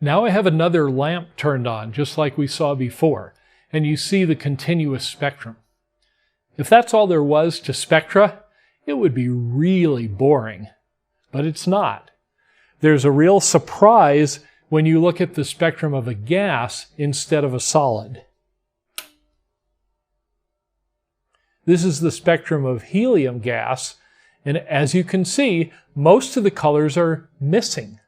Now I have another lamp turned on, just like we saw before, and you see the continuous spectrum. If that's all there was to spectra, it would be really boring, but it's not. There's a real surprise when you look at the spectrum of a gas instead of a solid. This is the spectrum of helium gas, and as you can see, most of the colors are missing.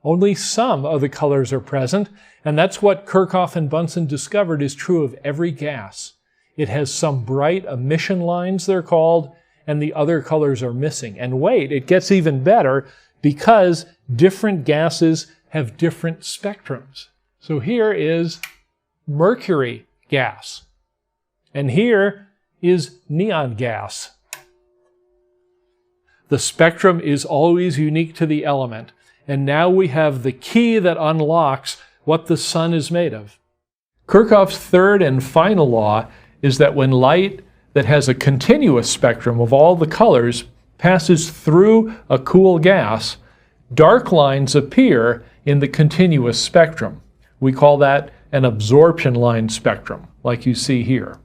Only some of the colors are present, and that's what Kirchhoff and Bunsen discovered is true of every gas. It has some bright emission lines, they're called, and the other colors are missing. And wait, it gets even better because different gases have different spectrums. So here is mercury gas, and here is neon gas. The spectrum is always unique to the element. And now we have the key that unlocks what the sun is made of. Kirchhoff's third and final law is that when light that has a continuous spectrum of all the colors passes through a cool gas, dark lines appear in the continuous spectrum. We call that an absorption line spectrum, like you see here.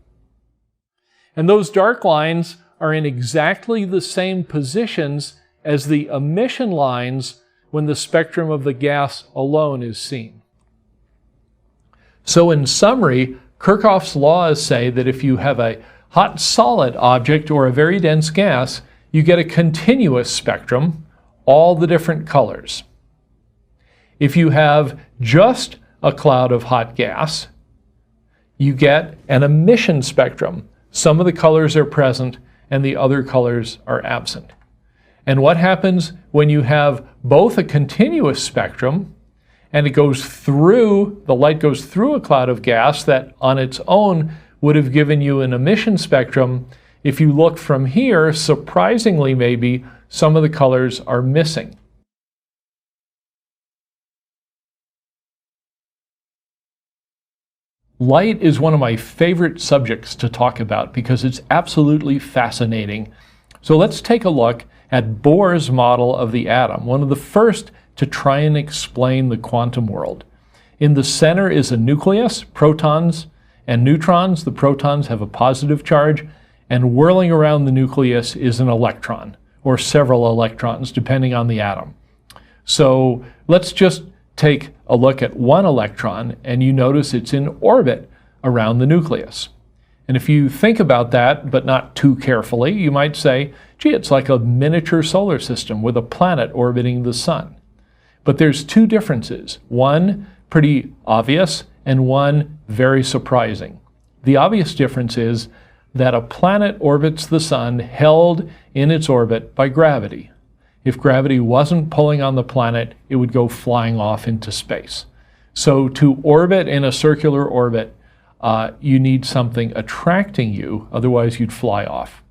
And those dark lines are in exactly the same positions as the emission lines when the spectrum of the gas alone is seen. So in summary, Kirchhoff's laws say that if you have a hot solid object or a very dense gas, you get a continuous spectrum, all the different colors. If you have just a cloud of hot gas, you get an emission spectrum. Some of the colors are present and the other colors are absent. And what happens when you have both a continuous spectrum and it goes through, the light goes through a cloud of gas that on its own would have given you an emission spectrum? If you look from here, surprisingly maybe, some of the colors are missing. Light is one of my favorite subjects to talk about because it's absolutely fascinating. So let's take a look at Bohr's model of the atom, one of the first to try and explain the quantum world. In the center is a nucleus, protons and neutrons. The protons have a positive charge, and whirling around the nucleus is an electron, or several electrons, depending on the atom. So let's just take a look at one electron, and you notice it's in orbit around the nucleus. And if you think about that, but not too carefully, you might say, gee, it's like a miniature solar system with a planet orbiting the sun. But there's two differences, one pretty obvious and one very surprising. The obvious difference is that a planet orbits the sun held in its orbit by gravity. If gravity wasn't pulling on the planet, it would go flying off into space. So to orbit in a circular orbit, you need something attracting you, otherwise you'd fly off.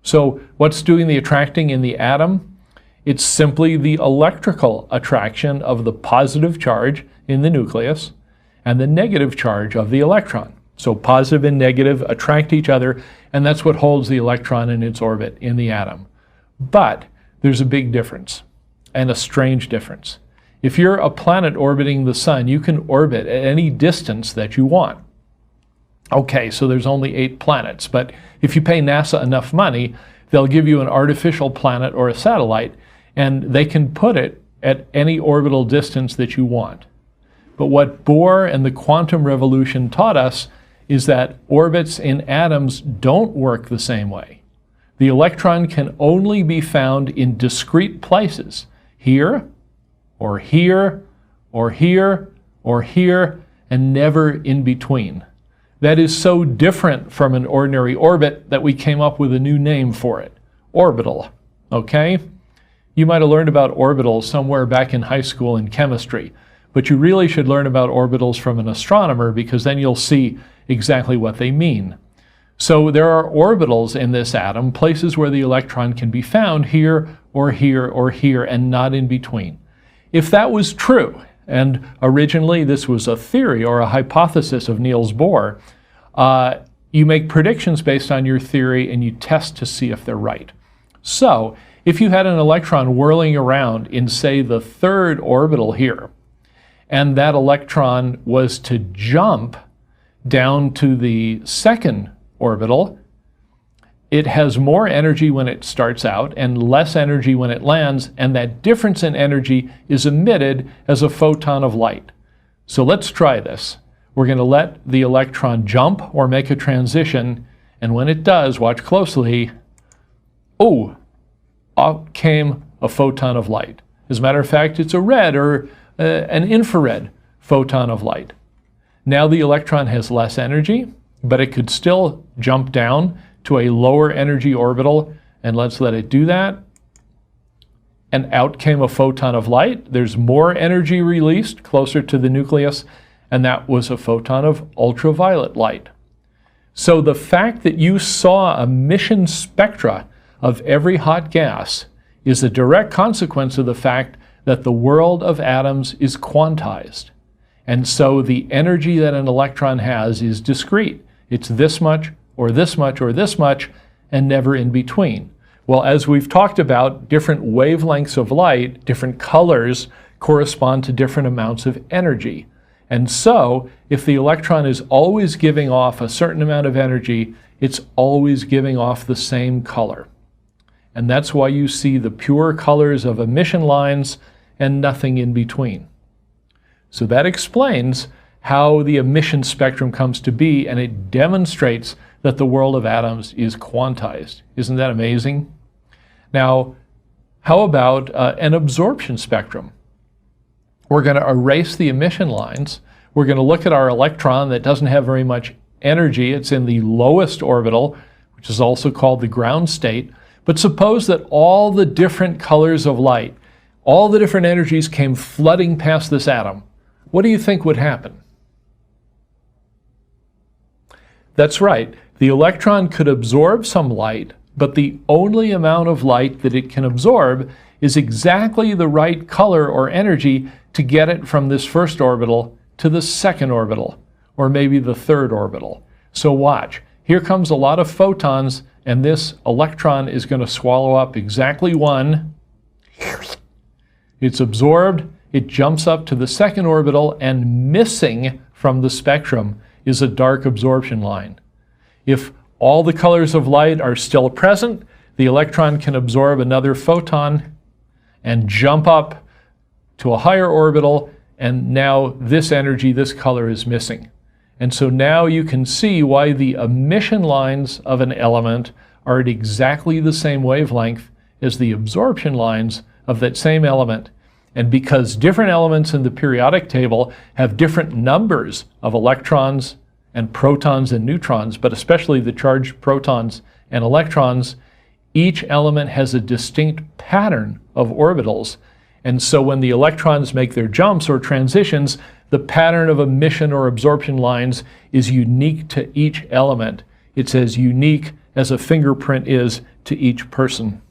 So what's doing the attracting in the atom? It's simply the electrical attraction of the positive charge in the nucleus and the negative charge of the electron. So positive and negative attract each other, and that's what holds the electron in its orbit in the atom. But there's a big difference, and a strange difference. If you're a planet orbiting the sun, you can orbit at any distance that you want. Okay, so there's only 8 planets, but if you pay NASA enough money, they'll give you an artificial planet or a satellite, and they can put it at any orbital distance that you want. But what Bohr and the quantum revolution taught us is that orbits in atoms don't work the same way. The electron can only be found in discrete places, here, or here, or here, or here, and never in between. That is so different from an ordinary orbit that we came up with a new name for it, orbital, okay? You might have learned about orbitals somewhere back in high school in chemistry, but you really should learn about orbitals from an astronomer because then you'll see exactly what they mean. So there are orbitals in this atom, places where the electron can be found here, or here, or here, and not in between. If that was true, and originally this was a theory or a hypothesis of Niels Bohr, you make predictions based on your theory and you test to see if they're right. So if you had an electron whirling around in, say, the 3rd orbital here, and that electron was to jump down to the second orbital, it has more energy when it starts out and less energy when it lands, and that difference in energy is emitted as a photon of light. So let's try this. We're going to let the electron jump or make a transition, and when it does, watch closely, oh, out came a photon of light. As a matter of fact, it's a red or an infrared photon of light. Now the electron has less energy, but it could still jump down to a lower energy orbital, and let's let it do that. And out came a photon of light. There's more energy released closer to the nucleus, and that was a photon of ultraviolet light. So the fact that you saw emission spectra of every hot gas is a direct consequence of the fact that the world of atoms is quantized. And so the energy that an electron has is discrete. It's this much, or this much, or this much, and never in between. Well, as we've talked about, different wavelengths of light, different colors, correspond to different amounts of energy. And so, if the electron is always giving off a certain amount of energy, it's always giving off the same color. And that's why you see the pure colors of emission lines and nothing in between. So that explains how the emission spectrum comes to be, and it demonstrates that the world of atoms is quantized. Isn't that amazing? Now, how about an absorption spectrum? We're going to erase the emission lines. We're going to look at our electron that doesn't have very much energy. It's in the lowest orbital, which is also called the ground state. But suppose that all the different colors of light, all the different energies came flooding past this atom. What do you think would happen? That's right. The electron could absorb some light, but the only amount of light that it can absorb is exactly the right color or energy to get it from this first orbital to the second orbital, or maybe the third orbital. So watch. Here comes a lot of photons, and this electron is going to swallow up exactly one. It's absorbed, it jumps up to the second orbital, and missing from the spectrum is a dark absorption line. If all the colors of light are still present, the electron can absorb another photon and jump up to a higher orbital, and now this energy, this color is missing. And so now you can see why the emission lines of an element are at exactly the same wavelength as the absorption lines of that same element. And because different elements in the periodic table have different numbers of electrons and protons and neutrons, but especially the charged protons and electrons, each element has a distinct pattern of orbitals. And so when the electrons make their jumps or transitions, the pattern of emission or absorption lines is unique to each element. It's as unique as a fingerprint is to each person.